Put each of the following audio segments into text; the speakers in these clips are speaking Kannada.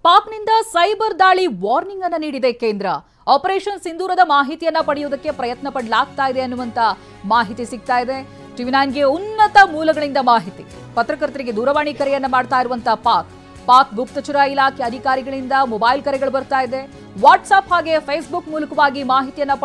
ಪಾಕ್ನಿಂದ ಸೈಬರ್ ದಾಳಿ ವಾರ್ನಿಂಗ್ ಅನ್ನು ನೀಡಿದೆ ಕೇಂದ್ರ. ಆಪರೇಷನ್ ಸಿಂಧೂರದ ಮಾಹಿತಿಯನ್ನ ಪಡೆಯುವುದಕ್ಕೆ ಪ್ರಯತ್ನ ಪಡಲಾಗ್ತಾ ಇದೆ ಅನ್ನುವಂತ ಮಾಹಿತಿ ಸಿಗ್ತಾ ಇದೆ. ಟಿವಿ9ಗೆ ಉನ್ನತ ಮೂಲಗಳಿಂದ ಮಾಹಿತಿ. ಪತ್ರಕರ್ತರಿಗೆ ದೂರವಾಣಿ ಕರೆಯನ್ನ ಮಾಡ್ತಾ ಇರುವಂತ ಪಾಕ್ ಗುಪ್ತಚರ ಇಲಾಖೆ ಅಧಿಕಾರಿಗಳಿಂದ ಮೊಬೈಲ್ ಕರೆಗಳು ಬರ್ತಾ ಇದೆ. ವಾಟ್ಸ್ಆಪ್ ಹಾಗೆ ಫೇಸ್ಬುಕ್ ಮೂಲಕವಾಗಿ ಮಾಹಿತಿಯನ್ನ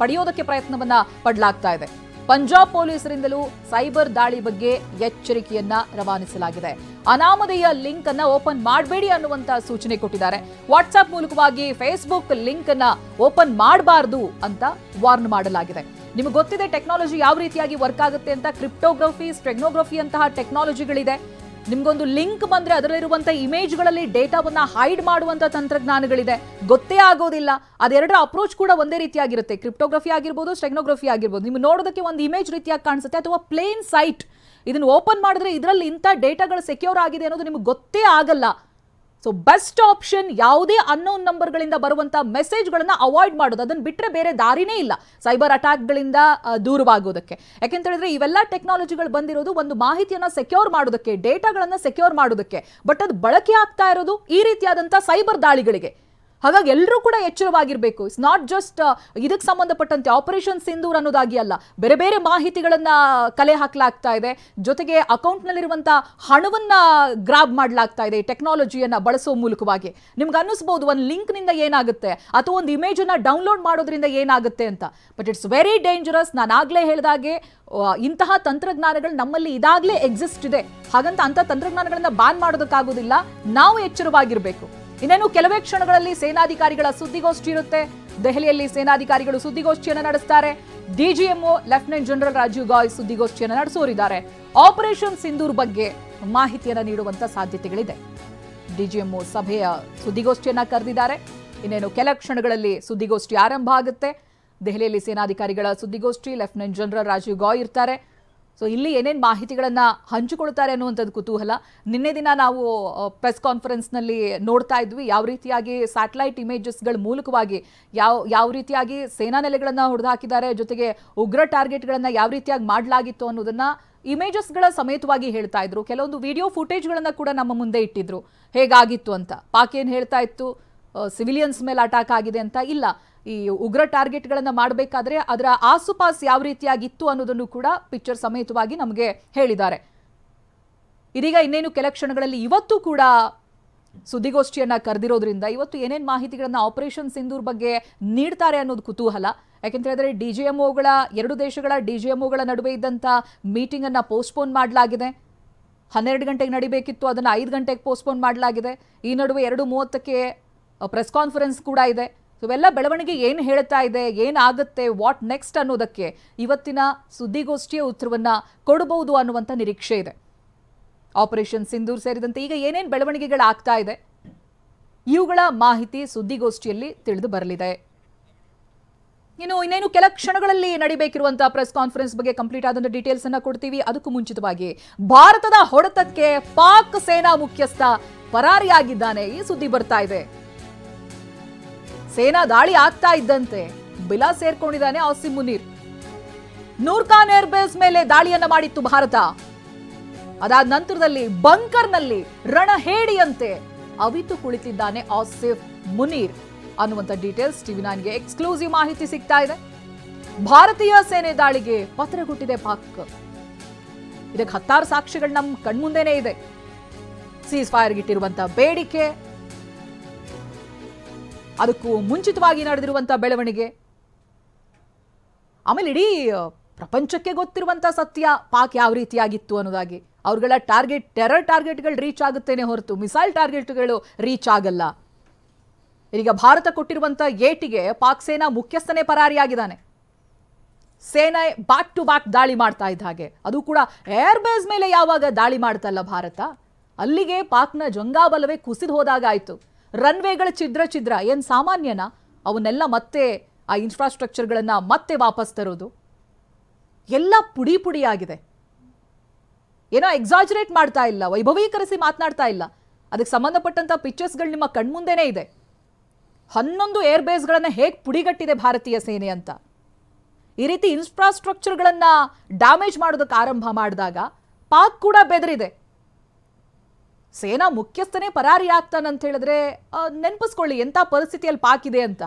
ಪಡೆಯೋದಕ್ಕೆ ಪ್ರಯತ್ನವನ್ನ ಪಡಲಾಗ್ತಾ ಇದೆ. ಪಂಜಾಬ್ ಪೊಲೀಸರಿಂದಲೂ ಸೈಬರ್ ದಾಳಿ ಬಗ್ಗೆ ಎಚ್ಚರಿಕೆಯನ್ನ ರವಾನಿಸಲಾಗಿದೆ. ಅನಾಮಧೇಯ ಲಿಂಕ್ ಅನ್ನ ಓಪನ್ ಮಾಡಬೇಡಿ ಅನ್ನುವಂತ ಸೂಚನೆ ಕೊಟ್ಟಿದ್ದಾರೆ. ವಾಟ್ಸ್ಆಪ್ ಮೂಲಕವಾಗಿ ಫೇಸ್ಬುಕ್ ಲಿಂಕ್ ಅನ್ನ ಓಪನ್ ಮಾಡಬಾರದು ಅಂತ ವಾರ್ನ್ ಮಾಡಲಾಗಿದೆ. ನಿಮಗೆ ಗೊತ್ತಿದೆ ಟೆಕ್ನಾಲಜಿ ಯಾವ ರೀತಿಯಾಗಿ ವರ್ಕ್ ಆಗುತ್ತೆ ಅಂತ. ಕ್ರಿಪ್ಟೋಗ್ರಫಿ, ಸ್ಟೆಗ್ನೋಗ್ರಫಿ ಅಂತಹ ಟೆಕ್ನಾಲಜಿಗಳಿದೆ. ನಿಮ್ಗೊಂದು ಲಿಂಕ್ ಬಂದ್ರೆ ಅದರಲ್ಲಿರುವಂತಹ ಇಮೇಜ್ಗಳಲ್ಲಿ ಡೇಟಾವನ್ನ ಹೈಡ್ ಮಾಡುವಂತ ತಂತ್ರಜ್ಞಾನಗಳಿದೆ. ಗೊತ್ತೇ ಆಗೋದಿಲ್ಲ. ಅದೆರಡರ ಅಪ್ರೋಚ್ ಕೂಡ ಒಂದೇ ರೀತಿಯಾಗಿರುತ್ತೆ. ಕ್ರಿಪ್ಟೋಗ್ರಫಿ ಆಗಿರ್ಬೋದು, ಸ್ಟೆಗ್ನೋಗ್ರಫಿ ಆಗಿರ್ಬೋದು. ನೀವು ನೋಡೋದಕ್ಕೆ ಒಂದು ಇಮೇಜ್ ರೀತಿಯಾಗಿ ಕಾಣಿಸುತ್ತೆ, ಅಥವಾ ಪ್ಲೇನ್ ಸೈಟ್ ಇದನ್ನು ಓಪನ್ ಮಾಡಿದ್ರೆ ಇದರಲ್ಲಿ ಇಂಥ ಡೇಟಾಗಳು ಸೆಕ್ಯೂರ್ ಆಗಿದೆ ಅನ್ನೋದು ನಿಮ್ಗೆ ಗೊತ್ತೇ ಆಗಲ್ಲ. ಸೊ ಬೆಸ್ಟ್ ಆಪ್ಷನ್ ಯಾವುದೇ ಅನ್ನೋನ್ ನಂಬರ್ಗಳಿಂದ ಬರುವಂತ ಮೆಸೇಜ್ಗಳನ್ನ ಅವಾಯ್ಡ್ ಮಾಡೋದು. ಅದನ್ನ ಬಿಟ್ಟರೆ ಬೇರೆ ದಾರಿನೇ ಇಲ್ಲ ಸೈಬರ್ ಅಟ್ಯಾಕ್ಗಳಿಂದ ದೂರವಾಗೋದಕ್ಕೆ. ಯಾಕೆಂತ ಹೇಳಿದ್ರೆ ಇವೆಲ್ಲ ಟೆಕ್ನಾಲಜಿಗಳು ಬಂದಿರೋದು ಒಂದು ಮಾಹಿತಿಯನ್ನ ಸೆಕ್ಯೂರ್ ಮಾಡೋದಕ್ಕೆ, ಡೇಟಾಗಳನ್ನ ಸೆಕ್ಯೂರ್ ಮಾಡೋದಕ್ಕೆ. ಬಟ್ ಅದು ಬಳಕೆ ಆಗ್ತಾ ಇರೋದು ಈ ರೀತಿಯಾದಂತಹ ಸೈಬರ್ ದಾಳಿಗಳಿಗೆ. ಹಾಗಾಗಿ ಎಲ್ಲರೂ ಕೂಡ ಎಚ್ಚರವಾಗಿರಬೇಕು. ಇಟ್ಸ್ ನಾಟ್ ಜಸ್ಟ್ ಇದಕ್ಕೆ ಸಂಬಂಧಪಟ್ಟಂತೆ ಆಪರೇಷನ್ ಸಿಂಧೂರ್ ಅನ್ನೋದಾಗಿ ಅಲ್ಲ, ಬೇರೆ ಬೇರೆ ಮಾಹಿತಿಗಳನ್ನ ಕಲೆ ಹಾಕಲಾಗ್ತಾ ಇದೆ. ಜೊತೆಗೆ ಅಕೌಂಟ್ನಲ್ಲಿರುವಂತಹ ಹಣವನ್ನ ಗ್ರಾಬ್ ಮಾಡಲಾಗ್ತಾ ಇದೆ ಟೆಕ್ನಾಲಜಿಯನ್ನ ಬಳಸೋ ಮೂಲಕವಾಗಿ. ನಿಮ್ಗೆ ಅನ್ನಿಸ್ಬೋದು ಒಂದು ಲಿಂಕ್ನಿಂದ ಏನಾಗುತ್ತೆ ಅಥವಾ ಒಂದು ಇಮೇಜನ್ನ ಡೌನ್ಲೋಡ್ ಮಾಡೋದ್ರಿಂದ ಏನಾಗುತ್ತೆ ಅಂತ. But it's very dangerous. ನಾನು ಆಗ್ಲೇ ಹೇಳಿದಾಗೆ ಇಂತಹ ತಂತ್ರಜ್ಞಾನಗಳು ನಮ್ಮಲ್ಲಿ ಇದಾಗಲೇ ಎಕ್ಸಿಸ್ಟ್ ಇದೆ. ಹಾಗಂತ ಅಂಥ ತಂತ್ರಜ್ಞಾನಗಳನ್ನ ಬ್ಯಾನ್ ಮಾಡೋದಕ್ಕಾಗೋದಿಲ್ಲ. ನಾವು ಎಚ್ಚರವಾಗಿರಬೇಕು. ಇನ್ನೇನು ಕೆಲವೇ ಕ್ಷಣಗಳಲ್ಲಿ ಸೇನಾಧಿಕಾರಿಗಳ ಸುದ್ದಿಗೋಷ್ಠಿ ಇರುತ್ತೆ. ದೆಹಲಿಯಲ್ಲಿ ಸೇನಾಧಿಕಾರಿಗಳು ಸುದ್ದಿಗೋಷ್ಠಿಯನ್ನು ನಡೆಸ್ತಾರೆ. DGMO lieutenant general Rajiv Ghai ಸುದ್ದಿಗೋಷ್ಠಿಯನ್ನು ನಡೆಸೋರಿದ್ದಾರೆ. ಆಪರೇಷನ್ ಸಿಂಧೂರ್ ಬಗ್ಗೆ ಮಾಹಿತಿಯನ್ನು ನೀಡುವಂತ ಸಾಧ್ಯತೆಗಳಿದೆ. ಡಿಜಿಎಂಒ ಸಭೆಯ ಸುದ್ದಿಗೋಷ್ಠಿಯನ್ನ ಕರೆದಿದ್ದಾರೆ. ಇನ್ನೇನು ಕೆಲ ಕ್ಷಣಗಳಲ್ಲಿ ಸುದ್ದಿಗೋಷ್ಠಿ ಆರಂಭ ಆಗುತ್ತೆ. ದೆಹಲಿಯಲ್ಲಿ ಸೇನಾಧಿಕಾರಿಗಳ ಸುದ್ದಿಗೋಷ್ಠಿ, ಲೆಫ್ಟಿನೆಂಟ್ ಜನರಲ್ ರಾಜೀವ್ ಗಾಯ್ ಇರ್ತಾರೆ. ಸೊ ಇಲ್ಲಿ ಏನೇನು ಮಾಹಿತಿಗಳನ್ನು ಹಂಚಿಕೊಳ್ತಾರೆ ಅನ್ನುವಂಥದ್ದು ಕುತೂಹಲ. ನಿನ್ನೆ ದಿನ ನಾವು ಪ್ರೆಸ್ ಕಾನ್ಫರೆನ್ಸ್ನಲ್ಲಿ ನೋಡ್ತಾ ಇದ್ವಿ ಯಾವ ರೀತಿಯಾಗಿ ಸ್ಯಾಟಲೈಟ್ ಇಮೇಜಸ್ಗಳ ಮೂಲಕವಾಗಿ ಯಾವ ರೀತಿಯಾಗಿ ಸೇನಾ ನೆಲೆಗಳನ್ನು ಹೊಡೆದಾಕಿದ್ದಾರೆ, ಜೊತೆಗೆ ಉಗ್ರ ಟಾರ್ಗೆಟ್ಗಳನ್ನು ಯಾವ ರೀತಿಯಾಗಿ ಮಾಡಲಾಗಿತ್ತು ಅನ್ನೋದನ್ನ ಇಮೇಜಸ್ಗಳ ಸಮೇತವಾಗಿ ಹೇಳ್ತಾ ಇದ್ರು. ಕೆಲವೊಂದು ವಿಡಿಯೋ ಫುಟೇಜ್ಗಳನ್ನು ಕೂಡ ನಮ್ಮ ಮುಂದೆ ಇಟ್ಟಿದ್ರು ಹೇಗಾಗಿತ್ತು ಅಂತ. ಪಾಕ್ ಏನು ಹೇಳ್ತಾ ಇತ್ತು, ಸಿವಿಲಿಯನ್ಸ್ ಮೇಲೆ ಅಟ್ಯಾಕ್ ಆಗಿದೆ ಅಂತ. ಇಲ್ಲ, ಈ ಉಗ್ರ ಟಾರ್ಗೆಟ್ಗಳನ್ನು ಮಾಡಬೇಕಾದ್ರೆ ಅದರ ಆಸುಪಾಸ್ ಯಾವ ರೀತಿಯಾಗಿತ್ತು ಅನ್ನೋದನ್ನು ಕೂಡ ಪಿಕ್ಚರ್ ಸಮೇತವಾಗಿ ನಮಗೆ ಹೇಳಿದ್ದಾರೆ. ಇದೀಗ ಇನ್ನೇನು ಕೆಲ ಕ್ಷಣಗಳಲ್ಲಿ ಇವತ್ತು ಕೂಡ ಸುದ್ದಿಗೋಷ್ಠಿಯನ್ನ ಕರೆದಿರೋದ್ರಿಂದ ಇವತ್ತು ಏನೇನು ಮಾಹಿತಿಗಳನ್ನ ಆಪರೇಷನ್ ಸಿಂಧೂರ್ ಬಗ್ಗೆ ನೀಡ್ತಾರೆ ಅನ್ನೋದು ಕುತೂಹಲ. ಯಾಕೆಂತ ಹೇಳಿದ್ರೆ ಡಿಜಿಎಂಒಗಳ, ಎರಡು ದೇಶಗಳ ಡಿಜಿಎಂಒಗಳ ನಡುವೆ ಇದ್ದಂಥ ಮೀಟಿಂಗ್ ಅನ್ನ ಪೋಸ್ಟ್ಪೋನ್ ಮಾಡಲಾಗಿದೆ. 12 ಗಂಟೆಗೆ ನಡಿಬೇಕಿತ್ತು, ಅದನ್ನು 5 ಗಂಟೆಗೆ ಪೋಸ್ಟ್ಪೋನ್ ಮಾಡಲಾಗಿದೆ. ಈ ನಡುವೆ 2:30ಕ್ಕೆ ಪ್ರೆಸ್ ಕಾನ್ಫರೆನ್ಸ್ ಕೂಡ ಇದೆ. ಇವೆಲ್ಲ ಬೆಳವಣಿಗೆ ಏನು ಹೇಳ್ತಾ ಇದೆ, ಏನಾಗುತ್ತೆ, ವಾಟ್ ನೆಕ್ಸ್ಟ್ ಅನ್ನೋದಕ್ಕೆ ಇವತ್ತಿನ ಸುದ್ದಿಗೋಷ್ಠಿಯ ಉತ್ತರವನ್ನ ಕೊಡಬಹುದು ಅನ್ನುವಂಥ ನಿರೀಕ್ಷೆ ಇದೆ. ಆಪರೇಷನ್ ಸಿಂಧೂರ್ ಸೇರಿದಂತೆ ಈಗ ಏನೇನು ಬೆಳವಣಿಗೆಗಳಾಗ್ತಾ ಇದೆ ಇವುಗಳ ಮಾಹಿತಿ ಸುದ್ದಿಗೋಷ್ಠಿಯಲ್ಲಿ ತಿಳಿದು ಬರಲಿದೆ. ಇನ್ನೇನು ಕೆಲ ಕ್ಷಣಗಳಲ್ಲಿ ನಡಿಬೇಕಿರುವಂತಹ ಪ್ರೆಸ್ ಕಾನ್ಫರೆನ್ಸ್ ಬಗ್ಗೆ ಕಂಪ್ಲೀಟ್ ಆದಂತ ಡೀಟೇಲ್ಸ್ ಅನ್ನ ಕೊಡ್ತೀವಿ. ಅದಕ್ಕೂ ಮುಂಚಿತವಾಗಿ ಭಾರತದ ಹೊಡೆತಕ್ಕೆ ಪಾಕ್ ಸೇನಾ ಮುಖ್ಯಸ್ಥ ಪರಾರಿಯಾಗಿದ್ದಾನೆ ಈ ಸುದ್ದಿ ಬರ್ತಾ ಇದೆ. ಸೇನಾ ದಾಳಿ ಆಗ್ತಾ ಇದ್ದಂತೆ ಬಿಲಾ ಸೇರ್ಕೊಂಡಿದ್ದಾನೆ ಆಸಿಮ್ ಮುನೀರ್. ನೂರ್ಖಾನ್ ಏರ್ಬೇಸ್ ಮೇಲೆ ದಾಳಿಯನ್ನ ಮಾಡಿತ್ತು ಭಾರತ. ಅದಾದ ನಂತರದಲ್ಲಿ ಬಂಕರ್ನಲ್ಲಿ ರಣಹೇಡಿಯಂತೆ ಅವಿತು ಕುಳಿತಿದ್ದಾನೆ ಆಸಿಫ್ ಮುನೀರ್ ಅನ್ನುವಂಥ ಡೀಟೇಲ್ಸ್ ಟಿವಿ9ಗೆ ಎಕ್ಸ್ಕ್ಲೂಸಿವ್ ಮಾಹಿತಿ ಸಿಗ್ತಾ ಇದೆ. ಭಾರತೀಯ ಸೇನೆ ದಾಳಿಗೆ ಪತ್ರಗೊಟ್ಟಿದೆ ಪಾಕ್. ಇದಕ್ಕೆ 10 ಸಾಕ್ಷ್ಯಗಳು ನಮ್ಮ ಕಣ್ಮುಂದೆನೇ ಇದೆ. ಸೀಸ್ ಫೈರ್ಗಿಟ್ಟಿರುವಂತಹ ಬೇಡಿಕೆ, ಅದಕ್ಕೂ ಮುಂಚಿತವಾಗಿ ನಡೆದಿರುವಂತಹ ಬೆಳವಣಿಗೆ, ಆಮೇಲೆ ಇಡೀ ಪ್ರಪಂಚಕ್ಕೆ ಗೊತ್ತಿರುವಂತಹ ಸತ್ಯ ಪಾಕ್ ಯಾವ ರೀತಿಯಾಗಿತ್ತು ಅನ್ನೋದಾಗಿ. ಅವ್ರಗಳ ಟೆರರ್ ಟಾರ್ಗೆಟ್ಗಳು ರೀಚ್ ಆಗುತ್ತೇನೆ ಹೊರತು ಮಿಸೈಲ್ ಟಾರ್ಗೆಟ್ಗಳು ರೀಚ್ ಆಗಲ್ಲ. ಈಗ ಭಾರತ ಕೊಟ್ಟಿರುವಂತಹ ಏಟಿಗೆ ಪಾಕ್ ಸೇನಾ ಮುಖ್ಯಸ್ಥನೇ ಪರಾರಿಯಾಗಿದ್ದಾನೆ. ಸೇನೆ ಬ್ಯಾಕ್ ಟು ಬ್ಯಾಕ್ ದಾಳಿ ಮಾಡ್ತಾ ಇದ್ದ ಹಾಗೆ, ಅದು ಕೂಡ ಏರ್ ಬೇಸ್ ಮೇಲೆ ಯಾವಾಗ ದಾಳಿ ಮಾಡ್ತಲ್ಲ ಭಾರತ, ಅಲ್ಲಿಗೆ ಪಾಕ್ನ ಜಂಗಾಬಲವೇ ಕುಸಿದು ಹೋದಾಗ ಆಯ್ತು. ರನ್ವೇಗಳ ಛಿದ್ರ ಏನು ಸಾಮಾನ್ಯನಾ? ಅವನ್ನೆಲ್ಲ ಮತ್ತೆ ಆ ಇನ್ಫ್ರಾಸ್ಟ್ರಕ್ಚರ್ಗಳನ್ನು ಮತ್ತೆ ವಾಪಸ್ ತರೋದು ಎಲ್ಲ ಪುಡಿ ಪುಡಿಯಾಗಿದೆ. ಏನೋ ಎಕ್ಸಾಜರೇಟ್ ಮಾಡ್ತಾ ಇಲ್ಲ, ವೈಭವೀಕರಿಸಿ ಮಾತನಾಡ್ತಾ ಇಲ್ಲ. ಅದಕ್ಕೆ ಸಂಬಂಧಪಟ್ಟಂತ ಪಿಕ್ಚರ್ಸ್ಗಳು ನಿಮ್ಮ ಕಣ್ಮುಂದೆನೇ ಇದೆ. 11 ಏರ್ ಬೇಸ್ಗಳನ್ನು ಹೇಗೆ ಪುಡಿಗಟ್ಟಿದೆ ಭಾರತೀಯ ಸೇನೆ ಅಂತ. ಈ ರೀತಿ ಇನ್ಫ್ರಾಸ್ಟ್ರಕ್ಚರ್ಗಳನ್ನು ಡ್ಯಾಮೇಜ್ ಮಾಡೋದಕ್ಕೆ ಆರಂಭ ಮಾಡಿದಾಗ ಪಾಕ್ ಕೂಡ ಬೆದರಿದೆ. ಸೇನಾ ಮುಖ್ಯಸ್ಥನೇ ಪರಾರಿ ಆಗ್ತಾನಂತ ಹೇಳಿದ್ರೆ ನೆನಪಿಸ್ಕೊಳ್ಳಿ ಎಂಥ ಪರಿಸ್ಥಿತಿಯಲ್ಲಿ ಪಾಕ್ ಇದೆ ಅಂತ.